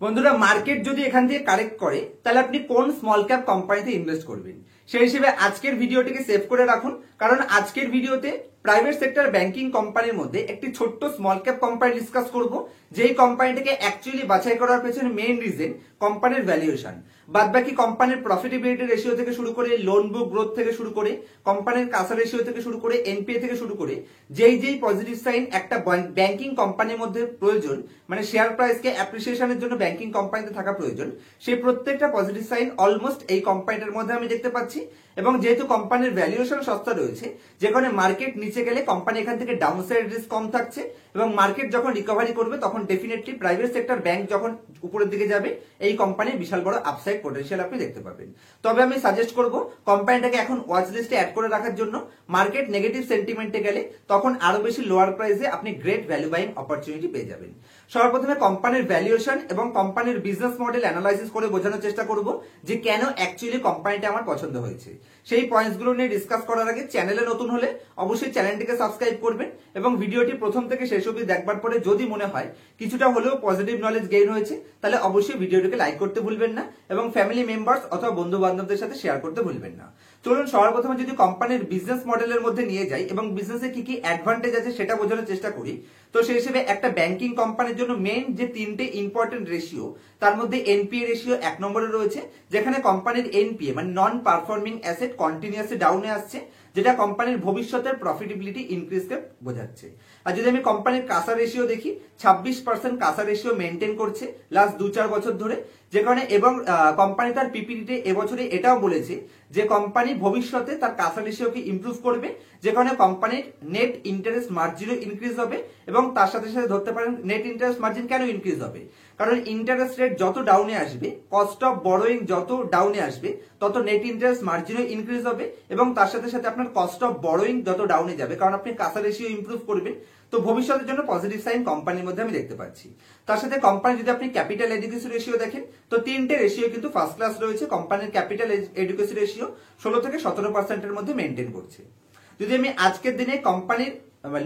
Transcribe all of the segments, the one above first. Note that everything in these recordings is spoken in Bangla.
বন্ধুরা, মার্কেট যদি এখান থেকে কারেক্ট করে তাহলে আপনি কোন স্মল ক্যাপ কোম্পানিতে ইনভেস্ট করবেন সেই হিসেবে আজকের ভিডিওটিকে সেভ করে রাখুন। কারণ আজকের ভিডিওতে প্রাইভেট সেক্টর ব্যাংকিং কোম্পানির মধ্যে একটি ছোট্ট স্মল ক্যাপ কোম্পানি ডিসকাস করব, যেই কোম্পানিটাকে অ্যাকচুয়ালি বাছাই করার পেছনে মেইন রিজন কোম্পানির ভ্যালুয়েশন। বাদবাকি কোম্পানির প্রফিটেবিলিটি রেশিও থেকে শুরু করে, লোন বুক গ্রোথ থেকে শুরু করে, কোম্পানির কাসা রেশিও থেকে শুরু করে, এনপিএ থেকে শুরু করে, যেই পজিটিভ সাইন একটা ব্যাংকিং কোম্পানির মধ্যে প্রয়োজন, মানে শেয়ার প্রাইসকে অ্যাপ্রিসিয়েশনের জন্য ব্যাংকিং কোম্পানিতে থাকা প্রয়োজন, সেই প্রত্যেকটা পজিটিভ সাইন অলমোস্ট এই কোম্পানিটার মধ্যে আমি দেখতে পাচ্ছি। এবং যেহেতু কোম্পানির ভ্যালুয়েশন সস্তা রয়েছে, যেখানে মার্কেট নিচে গেলে কোম্পানি এখান থেকে ডাউনসাইড রিস্ক কম থাকছে, এবং মার্কেট যখন রিকভারি করবে তখন ডেফিনেটলি প্রাইভেট সেক্টর ব্যাংক যখন উপরের দিকে যাবে এই কোম্পানির বিশাল বড় আপসাইড পোটেনশিয়াল আপনি দেখতে পাবেন। তবে আমি সাজেস্ট করব কোম্পানিটাকে এখন ওয়াচ লিস্টে অ্যাড করে রাখার জন্য। মার্কেট নেগেটিভ সেন্টিমেন্টে গেলে তখন আরো বেশি লোয়ার প্রাইসে আপনি গ্রেট ভ্যালু বাইং অপরচুনিটি পেয়ে যাবেন। সর্বপ্রথমে কোম্পানির ভ্যালুয়েশন এবং কোম্পানির বিজনেস মডেল অ্যানালাইসিস করে বোঝানোর চেষ্টা করব যে কেন অ্যাকচুয়ালি কোম্পানিটা আমার পছন্দ হয়েছে। সেই পয়েন্টসগুলো নিয়ে ডিসকাস করার আগে চ্যানেলে নতুন হলে অবশ্যই চ্যানেলটিকে সাবস্ক্রাইব করবেন এবং ভিডিওটি প্রথম থেকে শেষ অবধি দেখবার পরে যদি মনে হয় কিছুটা হলেও পজিটিভ নলেজ গেইন হয়েছে তাহলে অবশ্যই ভিডিওটিকে লাইক করতে ভুলবেন না এবং ফ্যামিলি মেম্বার্স অথবা বন্ধু বান্ধবদের সাথে শেয়ার করতে ভুলবেন না। চলুন সর্বপ্রথমে যদি কোম্পানির বিজনেস মডেলের মধ্যে নিয়ে যাই এবং বিজনেসে কি কি অ্যাডভান্টেজ আছে সেটা বোঝানোর চেষ্টা করি, তো সেই হিসেবে একটা ব্যাংকিং কোম্পানির জন্য মেইন যে তিনটে ইম্পর্টেন্ট রেশিও, তার মধ্যে এনপিএ রেশিও এক নম্বরে রয়েছে, যেখানে কোম্পানির এনপিএ মানে নন পারফর্মিং অ্যাসেট কন্টিনিউয়াসলি ডাউনে আসছে, যেটা কোম্পানির ভবিষ্যতের প্রফিটেবিলিটি ইনক্রিজকে বোঝাচ্ছে। আর যদি আমি কোম্পানির কাসা রেশিও দেখি, 26% কাসা রেশিও মেনটেন করছে লাস্ট 2-4 বছর ধরে, যেখানে এবং কোম্পানি তার পিপিটিতে এবছরে এটাও বলেছে যে কোম্পানি ভবিষ্যতে তার কাসা রেশিওকে ইমপ্রুভ করবে, যেখানে কোম্পানির নেট ইন্টারেস্ট মার্জিনও ইনক্রিজ হবে। এবং তার সাথে সাথে ধরতে পারেন নেট ইন্টারেস্ট মার্জিন কেন ইনক্রিজ হবে, কারণ ইন্টারেস্ট রেট যত ডাউনে আসবে, কস্ট অফ বড়োইং যত ডাউনে আসবে, তত নেট ইন্টারেস্ট মার্জিনও ইনক্রিজ হবে। এবং তার সাথে সাথে আপনার কস্ট অফ বড়োইং যত ডাউনে যাবে, কারণ আপনি কাসা রেশিও ইমপ্রুভ করবেন, তো ভবিষ্যতের জন্য পজিটিভ সাইন কোম্পানির মধ্যে আমি দেখতে পাচ্ছি। তার সাথে কোম্পানি যদি আপনি ক্যাপিটাল এডুকেসি রেশিও দেখেন, তো তিনটে রেশিও কিন্তু ফার্স্ট ক্লাস রয়েছে। কোম্পানির ক্যাপিটাল এডুকেসি রেশিও 16 থেকে 17% মধ্যে মেনটেন করছে। যদি আমি আজকের দিনে কোম্পানির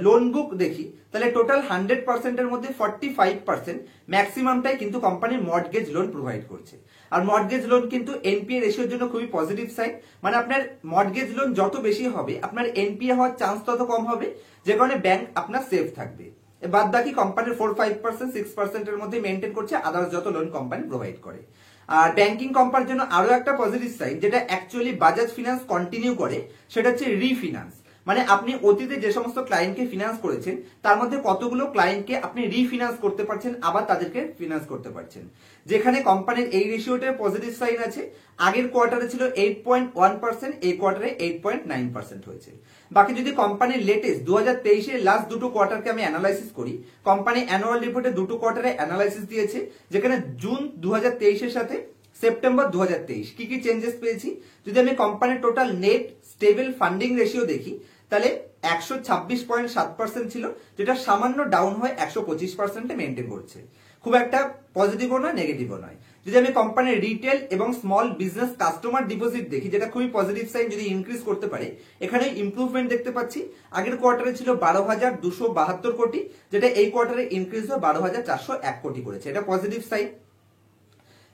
লোন বুক দেখি, তাহলে টোটাল 100% এর মধ্যে 45% ম্যাক্সিমামটাই কিন্তু কোম্পানির মর্টগেজ লোন প্রোভাইড করছে। আর মর্টগেজ লোন কিন্তু এনপিএ রেশিওর জন্য খুবই পজিটিভ সাইন, মানে আপনার মর্টগেজ লোন যত বেশি হবে আপনার এনপিএ হওয়ার চান্স তত কম হবে, যে কারণে ব্যাংক আপনার সেফ থাকবে। বাদ বাকি কোম্পানির 4-5% 6% এর মধ্যে মেনটেন করছে আদার্স যত লোন কোম্পানি প্রোভাইড করে। আর ব্যাংকিং কোম্পানির জন্য আরো একটা পজিটিভ সাইন, যেটা অ্যাকচুয়ালি বাজাজ ফিনান্স কন্টিনিউ করে, সেটা হচ্ছে রিফিনান্স। মানে আপনি অতীতে যে সমস্ত ক্লায়েন্টকে ফিনান্স করেছেন তার মধ্যে কতগুলো ক্লায়েন্টকে আপনি রিফিনান্স করতে পারছেন, আবার তাদেরকে ফিনান্স করতে পারছেন, যেখানে কোম্পানির এই রেশিওটার পজিটিভ সাইন আছে। আগের কোয়ার্টারে ছিল 8.1%, এই কোয়ার্টারে 8.9% হয়েছে। বাকি যদি কোম্পানির লেটেস্ট 2023 লাস্ট দুটো কোয়ার্টারকে আমি অ্যানালাইসিস করি, কোম্পানি অ্যানুয়াল রিপোর্টে দুটো কোয়ার্টারে অ্যানালাইসিস দিয়েছে, যেখানে জুন 2023 সাথে সেপ্টেম্বর 2023 কি কি চেঞ্জেস পেয়েছি। যদি আমি কোম্পানির total net stable funding ratio দেখি, তাহলে 126.7% ছিল, যেটা সামান্য ডাউন হয়ে 125% মেনটেন করছে। খুব একটা পজিটিভও নয় নেগেটিভও নয়। যদি আমি কোম্পানির রিটেল এবং স্মল বিজনেস কাস্টমার ডিপোজিট দেখি, যেটা খুবই পজিটিভ সাইন, যদি ইনক্রিজ করতে পারে এখানে ইমপ্রুভমেন্ট দেখতে পাচ্ছি। আগের কোয়ার্টারে ছিল 12,272 কোটি, যেটা এই কোয়ার্টারে ইনক্রিজ হয়ে 12,401 কোটি করেছে, এটা পজিটিভ সাইন।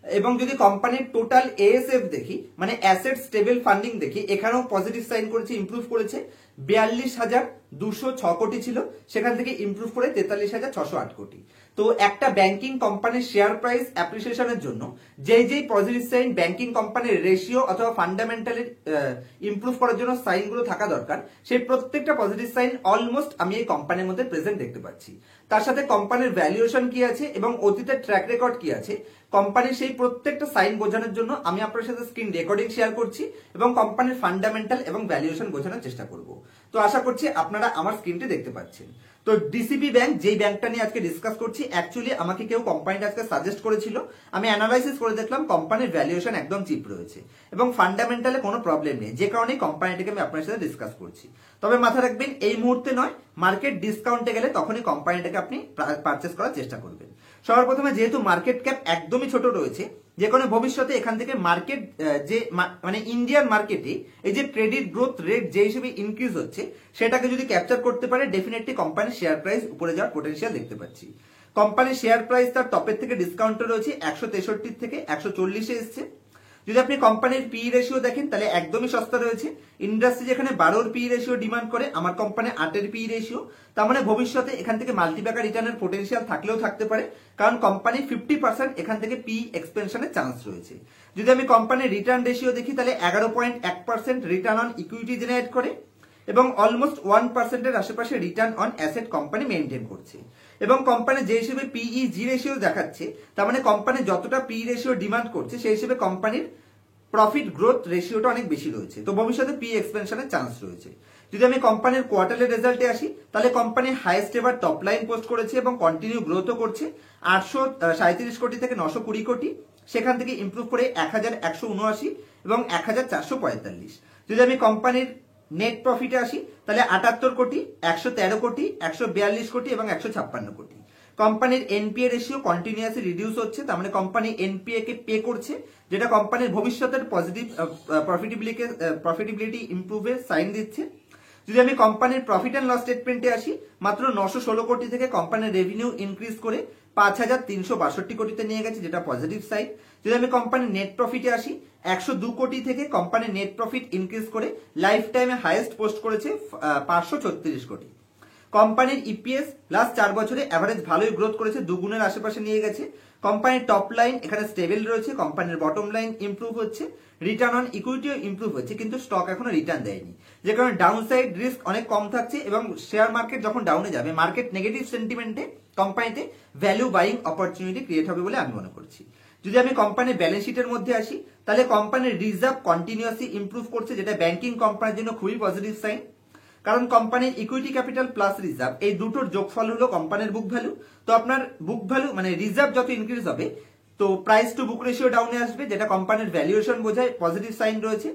এবং যদি কোম্পানির টোটাল এএসএফ দেখি, মানে অ্যাসেট স্টেবল ফান্ডিং দেখি, এখানেও পজিটিভ সাইন করেছে, ইমপ্রুভ করেছে। 42,206 কোটি ছিল, সেখান থেকে ইমপ্রুভ করে 43,608 কোটি। তো একটা ব্যাংকিং কোম্পানির শেয়ার প্রাইস অ্যাপ্রিসিয়েশনের জন্য যেই পজিটিভ সাইন ব্যাংকিং কোম্পানির রেশিও অথবা ফান্ডামেন্টালের ইমপ্রুভ করার জন্য সাইনগুলো থাকা দরকার, সেই প্রত্যেকটা পজিটিভ সাইন অলমোস্ট আমি এই কোম্পানির মধ্যে প্রেজেন্ট দেখতে পাচ্ছি। তার সাথে কোম্পানির ভ্যালুয়েশন কি আছে এবং অতীতের ট্র্যাক রেকর্ড কি আছে, কোম্পানির সেই প্রত্যেকটা সাইন বোঝানোর জন্য আমি আপনার সাথে স্ক্রিন রেকর্ডিং শেয়ার করছি এবং কোম্পানির ফান্ডামেন্টাল এবং ভ্যালুয়েশন বোঝানোর চেষ্টা করব। তো আশা করছি আপনারা আমার স্ক্রিনটি দেখতে পাচ্ছেন। তো ডিসিবি ব্যাংক, যেই ব্যাংকটা নিয়ে আজকে ডিসকাস করছি, অ্যাকচুয়ালি আমাকে কেউ কোম্পানিটা আজকে সাজেস্ট করেছিল, আমি অ্যানালাইসিস করে দেখলাম কোম্পানির ভ্যালুয়েশন একদম চিপ রয়েছে এবং ফান্ডামেন্টালে কোনো প্রবলেম নেই, যে কারণে কোম্পানিটাকে আমি আপনার সাথে ডিসকাস করছি। তবে মাথায় রাখবেন এই মুহূর্তে নয়, মার্কেট ডিসকাউন্টে গেলে তখনই কোম্পানিটাকে আপনি পারচেস করার চেষ্টা করবেন। সর্বপ্রথমে যেহেতু মার্কেট ক্যাপ একদমই ছোট রয়েছে, যে কোনো ভবিষ্যতে এখান থেকে মার্কেট যে মানে ইন্ডিয়ান মার্কেটে এই যে ক্রেডিট গ্রোথ রেট যে হিসেবে ইনক্রিজ হচ্ছে, সেটাকে যদি ক্যাপচার করতে পারে ডেফিনেটলি কোম্পানির শেয়ার প্রাইস উপরে যাওয়ার পোটেনশিয়াল দেখতে পাচ্ছি। কোম্পানির শেয়ার প্রাইস তার টপের থেকে ডিসকাউন্টে রয়েছে 163 থেকে 140 এসছে। যদি আপনি কোম্পানির পি রেশিও দেখেন তাহলে একদমই সস্তা রয়েছে। ইন্ডাস্ট্রি যেখানে 12 পি রেশিও ডিমান্ড করে, আমার কোম্পানি 8 পি রেশিও। তার মানে ভবিষ্যতে এখান থেকে মাল্টিব্যাগার রিটার্নের পোটেনশিয়াল থাকলেও থাকতে পারে, কারণ কোম্পানি 50% এখান থেকে পি এক্সপেনশনের চান্স রয়েছে। যদি আমি কোম্পানির রিটার্ন রেশিও দেখি তাহলে 11.1% রিটার্ন অন ইকুইটি জেনারেট করে এবং অলমোস্ট 1% আশেপাশে return on asset company maintain করছে। এবং কোম্পানি যে হিসেবে পিই-জি রেশিও দেখাচ্ছে, তার মানে কোম্পানি যতটা পি রেশিও ডিমান্ড করছে সেই হিসেবে কোম্পানির প্রফিট গ্রোথ রেশিওটা অনেক বেশি রয়েছে, তো ভবিষ্যতে পি এক্সপেনশনের চান্স রয়েছে। যদি আমি কোম্পানির কোয়ার্টারলি রেজাল্টে আসি তাহলে company highest ever top line post করেছে এবং কন্টিনিউ গ্রোথও করছে 837 কোটি থেকে 920 কোটি, সেখান থেকে ইমপ্রুভ করে 1179 এবং 1445। যদি আমি কোম্পানির নেট প্রফিটে আসি তাহলে 78 কোটি, 113 কোটি, 142 কোটি এবং 156 কোটি। কোম্পানির এনপিএ রেশিও কন্টিনিউয়াসলি রিডিউস হচ্ছে, তার মানে কোম্পানি এনপিএ কে পে করছে, যেটা কোম্পানির ভবিষ্যতের পজিটিভ প্রফিটেবিলিটি ইমপ্রুভের সাইন দিচ্ছে। যদি আমি কোম্পানির প্রফিট অ্যান্ড লস স্টেটমেন্টে আসি, মাত্র 916 কোটি থেকে কোম্পানির রেভিনিউ ইনক্রিজ করে 5362 কোটিতে নিয়ে গেছে, যেটা পজিটিভ সাইড। যদি আমি কোম্পানির নেট প্রফিটে আসি, 102 কোটি থেকে কোম্পানির নেট প্রফিট ইনক্রিজ করে লাইফ টাইমে হাইয়েস্ট পোস্ট করেছে 536 কোটি। কোম্পানির ইপিএস লাস্ট 4 বছরে অ্যাভারেজ ভালোই গ্রোথ করেছে, দুগুণের আশেপাশে নিয়ে গেছে। কোম্পানির টপ লাইন এখানে স্টেবল রয়েছে, কোম্পানির বটম লাইন ইমপ্রুভ হচ্ছে, রিটার্ন অন ইকুইটিও ইমপ্রুভ হচ্ছে, কিন্তু স্টক এখনো রিটার্ন দেয়নি, যে কারণে ডাউন সাইড রিস্ক অনেক কম থাকছে। এবং শেয়ার মার্কেট যখন ডাউনে যাবে, মার্কেট নেগেটিভ সেন্টিমেন্টে কোম্পানিতে ভ্যালু বাইং অপরচুনিটি ক্রিয়েট হবে বলে আমি মনে করছি। যদি আমি কোম্পানির ব্যালেন্স শিটের মধ্যে আসি তাহলে কোম্পানির রিজার্ভ কন্টিনিউয়াসলি ইমপ্রুভ করছে, যেটা ব্যাংকিং কোম্পানির জন্য খুবই পজিটিভ সাইন, কারণ কোম্পানির ইকুইটি ক্যাপিটাল প্লাস রিজার্ভ এই দুটোর যোগফল হলো কোম্পানির বুক ভ্যালু। তো আপনার বুক ভ্যালু মানে রিজার্ভ যত ইনক্রিজ হবে তো প্রাইস টু বুক রেশিও ডাউনে আসবে, যেটা কোম্পানির ভ্যালুয়েশন বোঝায়, পজিটিভ সাইন রয়েছে।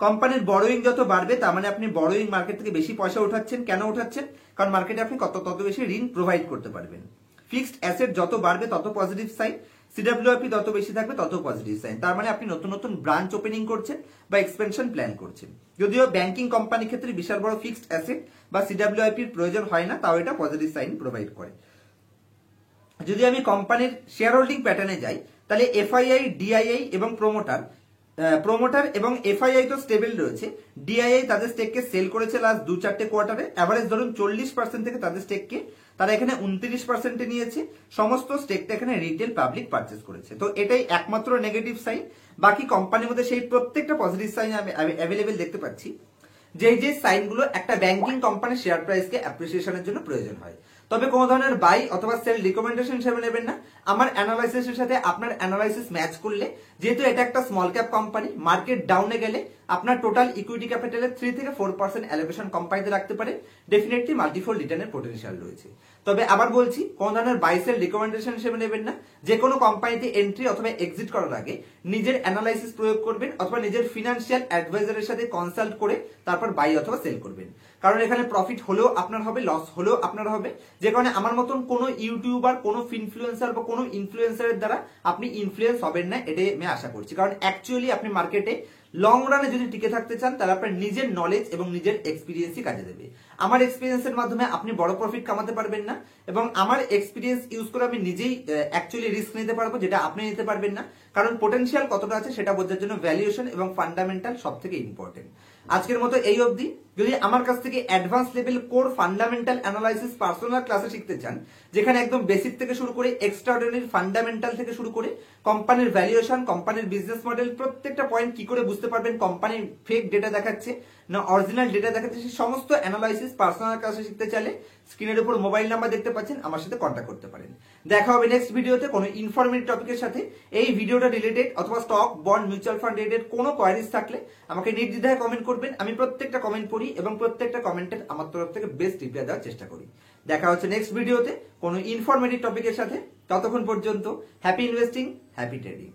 কোম্পানির বড়োইং যত বাড়বে তার মানে আপনি বড়োইং মার্কেট থেকে বেশি পয়সা উঠাচ্ছেন। কেন উঠাচ্ছেন? কারণ মার্কেটে আপনি তত বেশি ঋণ প্রোভাইড করতে পারবেন। ফিক্সড অ্যাসেট যত বাড়বে তত পজিটিভ সাইন, সিডব্লিউআইপি যত বেশি থাকবে তত পজিটিভ সাইন, তার মানে আপনি নতুন নতুন ব্রাঞ্চ ওপেনিং করছেন বা এক্সপেনশন প্ল্যান করছেন। যদিও ব্যাংকিং কোম্পানির ক্ষেত্রে বিশাল বড় ফিক্সড অ্যাসেট বা সিডব্লিউআইপির প্রয়োজন হয় না, তাও এটা পজিটিভ সাইন প্রোভাইড করে। যদি আমি কোম্পানির শেয়ার হোল্ডিং প্যাটার্নে যাই তাহলে এফআইআই, ডিআইআই এবং প্রোমোটার এবং এফআইআই তো স্টেবল রয়েছে। ডিআইআই তাদের স্টেককে সেল করেছে লাস্ট 2-4 কোয়ার্টারে, এভারেজ ধরুন 40% থেকে তাদের স্টেককে তারা এখানে 29% নিয়েছে। সমস্ত স্টেকটা এখানে রিটেল পাবলিক পারচেস করেছে, তো এটাই একমাত্র নেগেটিভ সাইন। বাকি কোম্পানির মধ্যে সেই প্রত্যেকটা পজিটিভ সাইন আমি অ্যাভেলেবেল দেখতে পাচ্ছি। যে সাইনগুলো একটা ব্যাংকিং কোম্পানির শেয়ার প্রাইসকে অ্যাপ্রিসিয়েশনের জন্য প্রয়োজন হয়। তবে কোনো ধরনের বাই অথবা সেল রিকমেন্ডেশন হিসেবে নেবেন না। আমার অ্যানালাইসিসের সাথে আপনার অ্যানালাইসিস ম্যাচ করলে, যেহেতু এটা একটা স্মল ক্যাপ কোম্পানি, মার্কেট ডাউনে গেলে আপনার টোটাল ইকুইটি ক্যাপিটালের 3 থেকে 4% অ্যালোকেশন কোম্পানিতে রাখতে পারে, ডেফিনেটলি মাল্টিফোল্ড রিটার্নের পোটেনশিয়াল রয়েছে। তবে আবার বলছি, কোন ধরনের বাই সেল রিকমেন্ডেশন হিসেবে নেবেন না। যে কোনো কোম্পানিতে এন্ট্রি অথবা এক্সিট করার আগে নিজের অ্যানালাইসিস প্রয়োগ করবেন অথবা নিজের ফিনান্সিয়াল অ্যাডভাইজারের সাথে কনসাল্ট করে তারপর বাই অথবা সেল করবেন, কারণ এখানে প্রফিট হলেও আপনার হবে, লস হলেও আপনার হবে। যে কারণে আমার মতন কোনো ইউটিউবার, কোনো ইনফ্লুয়েন্সার বা কোনো ইনফ্লুয়েন্সারের দ্বারা আপনি ইনফ্লুয়েন্স হবেন না, এটাই আমি আশা করছি। কারণ অ্যাকচুয়ালি আপনি মার্কেটে লং রানে যদি টিকে থাকতে চান তাহলে আপনার নিজের নলেজ এবং নিজের এক্সপিরিয়েন্সই কাজে দেবে। আমার এক্সপিরিয়েন্সের মাধ্যমে আপনি বড় প্রফিট কামাতে পারবেন না, এবং আমার এক্সপিরিয়েন্স ইউজ করে আমি নিজেই অ্যাকচুয়ালি রিস্ক নিতে পারবো, যেটা আপনি নিতে পারবেন না। কারণ পোটেনশিয়াল কতটা আছে সেটা বোঝার জন্য ভ্যালুয়েশন এবং ফান্ডামেন্টাল সব থেকে ইম্পর্টেন্ট। আজকের মতো এই অবধি। যদি আমার কাছ থেকে advance level core fundamental analysis personal ক্লাসে শিখতে চান, যেখানে একদম বেসিক থেকে শুরু করে এক্সট্রাঅর্ডিনারি ফান্ডামেন্টাল থেকে শুরু করে কোম্পানির ভ্যালুয়েশন, কোম্পানির বিজনেস মডেল, প্রত্যেকটা পয়েন্ট কি করে বুঝতে পারবেন কোম্পানির ফেক ডেটা দেখাচ্ছে না অরিজিনাল ডেটা দেখাচ্ছে, সেই সমস্ত অ্যানালাইসিস পার্সোনাল ক্লাসে শিখতে চাইলে স্ক্রিনের উপর মোবাইল নাম্বার দেখতে পাচ্ছেন, আমার সাথে কন্ট্যাক্ট করতে পারেন। দেখা হবে নেক্সট ভিডিওতে কোনো ইনফরমেটিভ টপিকের সাথে। এই ভিডিওটা রিলেটেড অথবা stock, bond, mutual fund related কোনো কোয়ারিজ থাকলে আমাকে নির্দ্বিধায় কমেন্ট করবেন। আমি প্রত্যেকটা কমেন্ট পড়ি এবং প্রত্যেকটা কমেন্টের আমার তরফ থেকে বেস্ট রিপ্লাই দেওয়ার চেষ্টা করি। দেখা হচ্ছে নেক্সট ভিডিওতে কোনো ইনফরমেটিভ টপিকের সাথে। ততক্ষণ পর্যন্ত হ্যাপি ইনভেস্টিং, হ্যাপি ট্রেডিং।